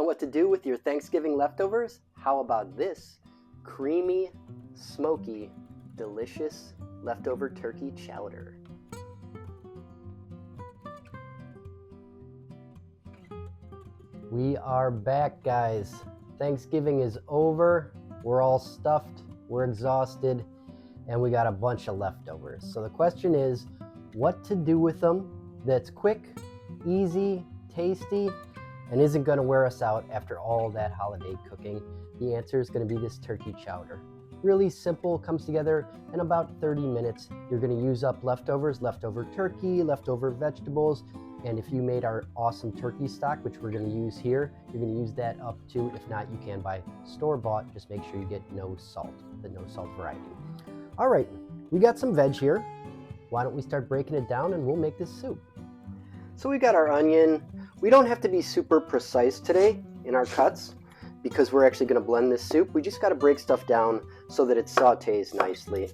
what to do with your Thanksgiving leftovers? How about this creamy, smoky, delicious leftover turkey chowder? We are back, guys. Thanksgiving is over. We're all stuffed, we're exhausted, and we got a bunch of leftovers. So the question is, what to do with them that's quick, easy, tasty, and isn't going to wear us out after all that holiday cooking? The answer is going to be this turkey chowder. Really simple, comes together in about 30 minutes. You're going to use up leftovers, leftover turkey, leftover vegetables, and if you made our awesome turkey stock, which we're going to use here, you're going to use that up too. If not, you can buy store-bought. Just make sure you get no salt, the no salt variety. All right, we got some veg here. Why don't we start breaking it down and we'll make this soup. So we got our onion. We don't have to be super precise today in our cuts because we're actually going to blend this soup. We just got to break stuff down so that it sautés nicely.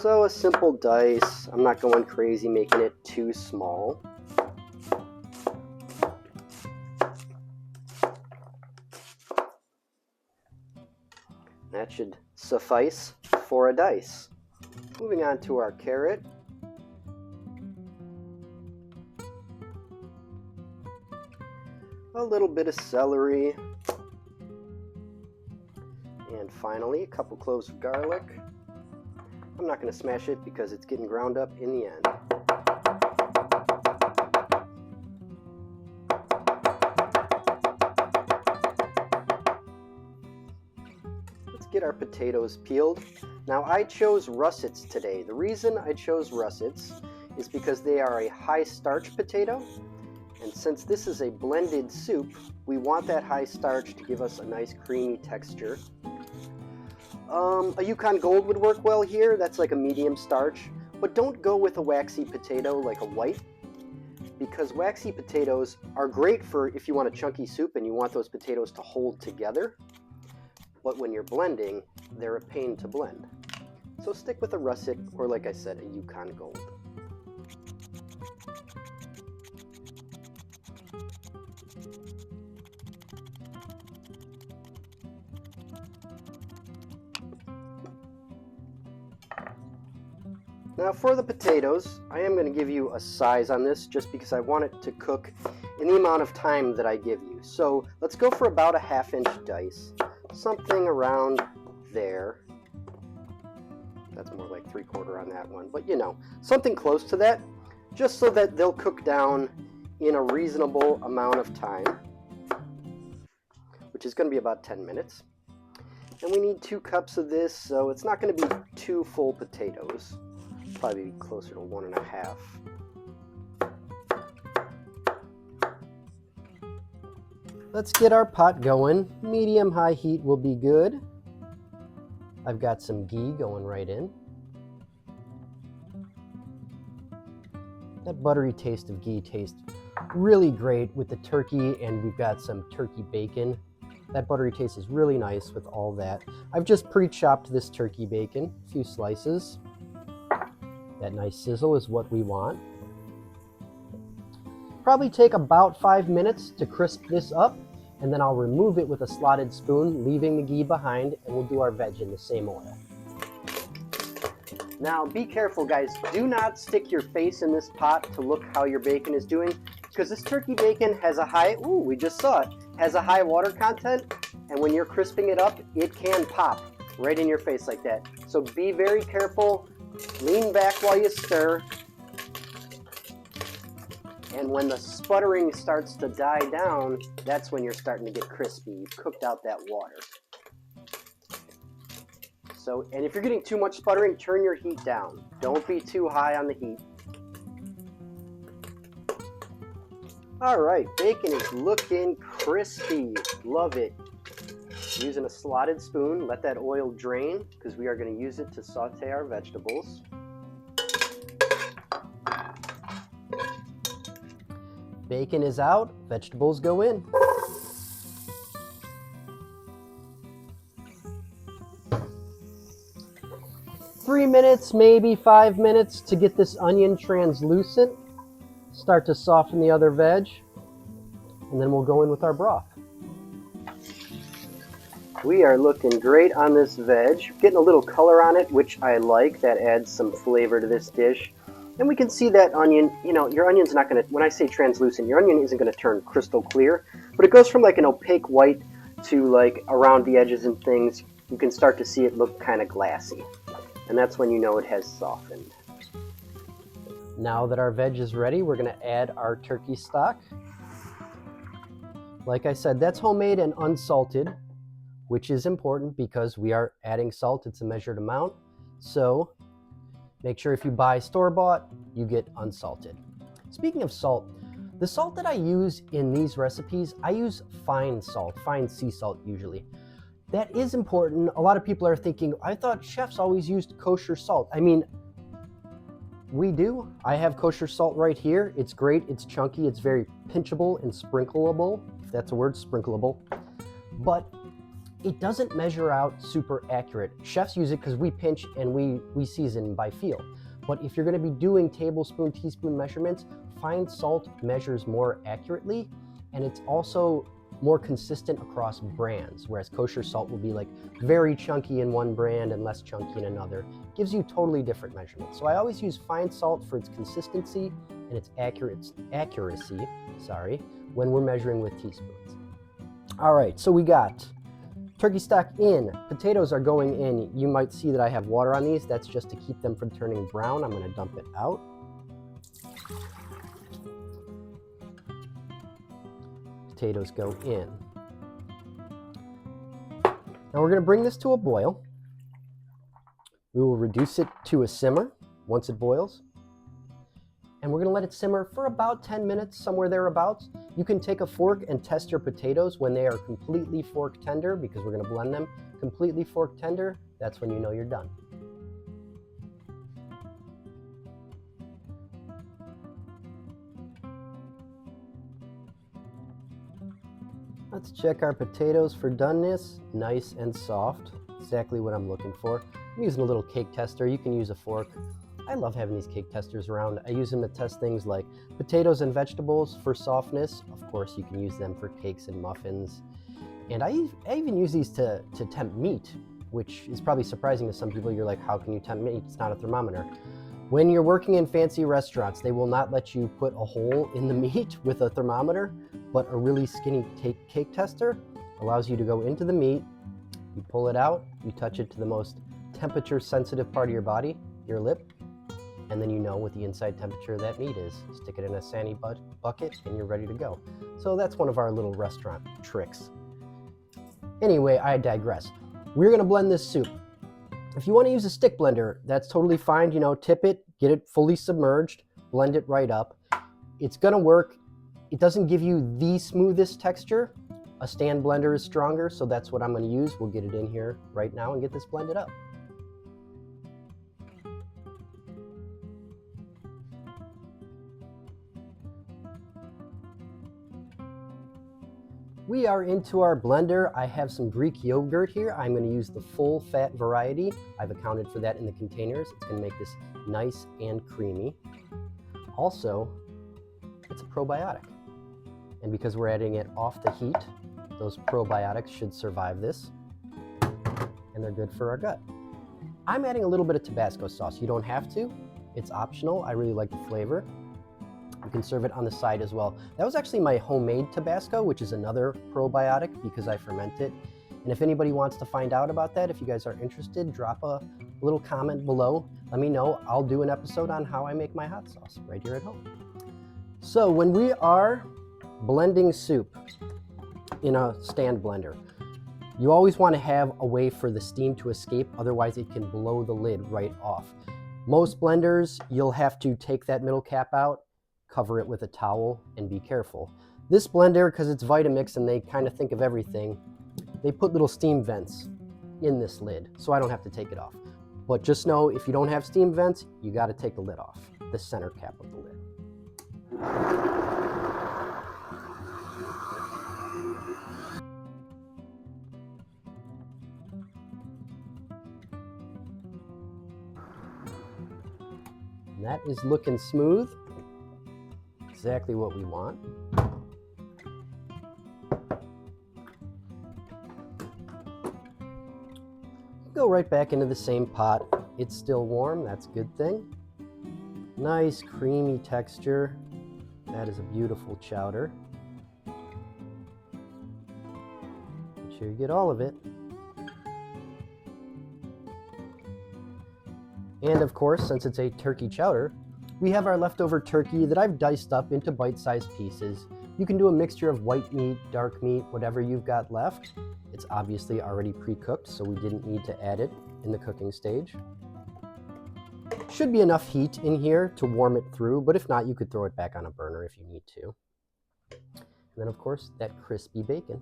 So a simple dice. I'm not going crazy making it too small. That should suffice for a dice. Moving on to our carrot. A little bit of celery. And finally, a couple cloves of garlic. I'm not going to smash it because it's getting ground up in the end. Get our potatoes peeled. Now I chose russets today. The reason I chose russets is because they are a high starch potato, and since this is a blended soup, we want that high starch to give us a nice creamy texture. A Yukon Gold would work well here. That's like a medium starch, but don't go with a waxy potato like a white, because waxy potatoes are great for if you want a chunky soup and you want those potatoes to hold together. But when you're blending, they're a pain to blend. So stick with a russet, or like I said, a Yukon Gold. Now for the potatoes, I am going to give you a size on this just because I want it to cook in the amount of time that I give you. So let's go for about a 1/2-inch dice. Something around there. That's more like 3/4 on that one, but you know, something close to that, just so that they'll cook down in a reasonable amount of time, which is going to be about 10 minutes. And we need 2 cups of this, so it's not going to be 2 full potatoes. Probably be closer to 1.5. Let's get our pot going. Medium-high heat will be good. I've got some ghee going right in. That buttery taste of ghee tastes really great with the turkey, and we've got some turkey bacon. That buttery taste is really nice with all that. I've just pre-chopped this turkey bacon, a few slices. That nice sizzle is what we want. Probably take about 5 minutes to crisp this up, and then I'll remove it with a slotted spoon, leaving the ghee behind, and we'll do our veg in the same oil. Now be careful, guys. Do not stick your face in this pot to look how your bacon is doing, because this turkey bacon has a high, we just saw it, has a high water content, and when you're crisping it up, it can pop right in your face like that. So be very careful. Lean back while you stir. And when the sputtering starts to die down, that's when you're starting to get crispy. You've cooked out that water. So, and if you're getting too much sputtering, turn your heat down. Don't be too high on the heat. All right, bacon is looking crispy. Love it. Using a slotted spoon, let that oil drain because we are going to use it to saute our vegetables. Bacon is out, vegetables go in. Three minutes, maybe 5 minutes to get this onion translucent. Start to soften the other veg, and then we'll go in with our broth. We are looking great on this veg. Getting a little color on it, which I like. That adds some flavor to this dish. And we can see that onion, you know, your onion's not going to, when I say translucent, your onion isn't going to turn crystal clear, but it goes from like an opaque white to like around the edges and things. You can start to see it look kind of glassy. And that's when you know it has softened. Now that our veg is ready, we're going to add our turkey stock. Like I said, that's homemade and unsalted, which is important because we are adding salt. It's a measured amount. So make sure if you buy store-bought, you get unsalted. Speaking of salt, the salt that I use in these recipes, I use fine salt, fine sea salt usually. That is important. A lot of people are thinking, I thought chefs always used kosher salt. I mean, we do. I have kosher salt right here. It's great, it's chunky, it's very pinchable and sprinkleable, if that's a word, sprinkleable. But it doesn't measure out super accurate. Chefs use it because we pinch and we season by feel. But if you're going to be doing tablespoon, teaspoon measurements, fine salt measures more accurately, and it's also more consistent across brands, whereas kosher salt will be like very chunky in one brand and less chunky in another. Gives you totally different measurements. So I always use fine salt for its consistency and its accuracy, when we're measuring with teaspoons. All right, so we got turkey stock in, potatoes are going in. You might see that I have water on these. That's just to keep them from turning brown. I'm going to dump it out. Potatoes go in. Now we're going to bring this to a boil. We will reduce it to a simmer once it boils. And we're going to let it simmer for about 10 minutes, somewhere thereabouts. You can take a fork and test your potatoes when they are completely fork tender, because we're going to blend them. Completely fork tender, that's when you know you're done. Let's check our potatoes for doneness. Nice and soft, exactly what I'm looking for. I'm using a little cake tester. You can use a fork. I love having these cake testers around. I use them to test things like potatoes and vegetables for softness. Of course, you can use them for cakes and muffins. And I even use these to tempt meat, which is probably surprising to some people. You're like, how can you tempt meat? It's not a thermometer. When you're working in fancy restaurants, they will not let you put a hole in the meat with a thermometer, but a really skinny cake tester allows you to go into the meat, you pull it out, you touch it to the most temperature sensitive part of your body, your lip, and then you know what the inside temperature of that meat is. Stick it in a sandy bucket and you're ready to go. So that's one of our little restaurant tricks. Anyway, I digress. We're gonna blend this soup. If you wanna use a stick blender, that's totally fine. You know, tip it, get it fully submerged, blend it right up. It's gonna work. It doesn't give you the smoothest texture. A stand blender is stronger, so that's what I'm gonna use. We'll get it in here right now and get this blended up. We are into our blender. I have some Greek yogurt here. I'm going to use the full fat variety. I've accounted for that in the containers. It's going to make this nice and creamy. Also, it's a probiotic. And because we're adding it off the heat, those probiotics should survive this. And they're good for our gut. I'm adding a little bit of Tabasco sauce. You don't have to. It's optional. I really like the flavor. You can serve it on the side as well. That was actually my homemade Tabasco, which is another probiotic because I ferment it. And if anybody wants to find out about that, if you guys are interested, drop a little comment below. Let me know. I'll do an episode on how I make my hot sauce right here at home. So when we are blending soup in a stand blender, you always want to have a way for the steam to escape. Otherwise, it can blow the lid right off. Most blenders, you'll have to take that middle cap out, cover it with a towel, and be careful. This blender, because it's Vitamix and they kind of think of everything, they put little steam vents in this lid, so I don't have to take it off. But just know, if you don't have steam vents, you got to take the lid off, the center cap of the lid. And that is looking smooth. Exactly what we want. go right back into the same pot. It's still warm, that's a good thing. Nice creamy texture. That is a beautiful chowder. Make sure you get all of it. And of course, since it's a turkey chowder, we have our leftover turkey that I've diced up into bite-sized pieces. You can do a mixture of white meat, dark meat, whatever you've got left. It's obviously already pre-cooked, so we didn't need to add it in the cooking stage. Should be enough heat in here to warm it through, but if not, you could throw it back on a burner if you need to. And then of course, that crispy bacon.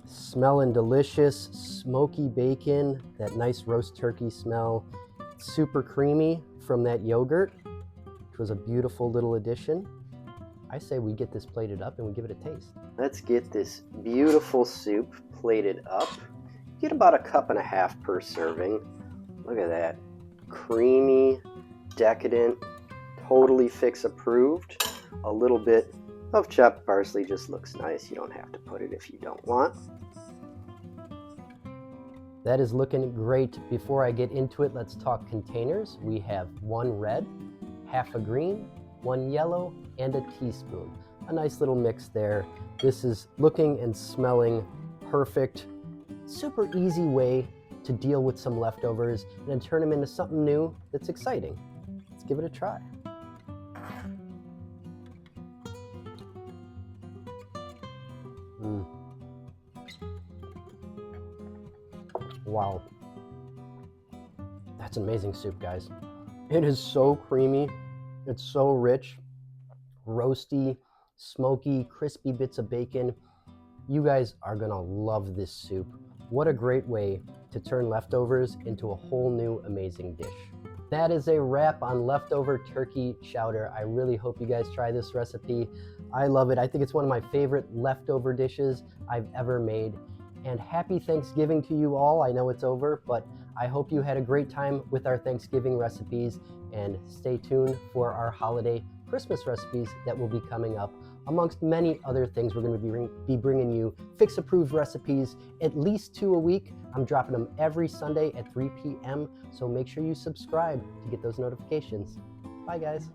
Smelling delicious, smoky bacon, that nice roast turkey smell. Super creamy from that yogurt, which was a beautiful little addition. I say we get this plated up and we give it a taste. Let's get this beautiful soup plated up. Get about 1.5 cups per serving. Look at that. Creamy, decadent, totally Fix approved. A little bit of chopped parsley just looks nice. You don't have to put it if you don't want. That is looking great. Before I get into it, let's talk containers. We have 1 red, 1/2 green, 1 yellow, and a teaspoon. A nice little mix there. This is looking and smelling perfect. Super easy way to deal with some leftovers and then turn them into something new that's exciting. Let's give it a try. Wow. That's amazing soup, guys. It is so creamy. It's so rich, roasty, smoky, crispy bits of bacon. You guys are gonna love this soup. What a great way to turn leftovers into a whole new amazing dish. That is a wrap on leftover turkey chowder. I really hope you guys try this recipe. I love it. I think it's one of my favorite leftover dishes I've ever made. And happy Thanksgiving to you all. I know it's over, but I hope you had a great time with our Thanksgiving recipes, and stay tuned for our holiday Christmas recipes that will be coming up. Amongst many other things, we're going to be bringing you Fix approved recipes, at least 2 a week. I'm dropping them every Sunday at 3 p.m. So make sure you subscribe to get those notifications. Bye guys.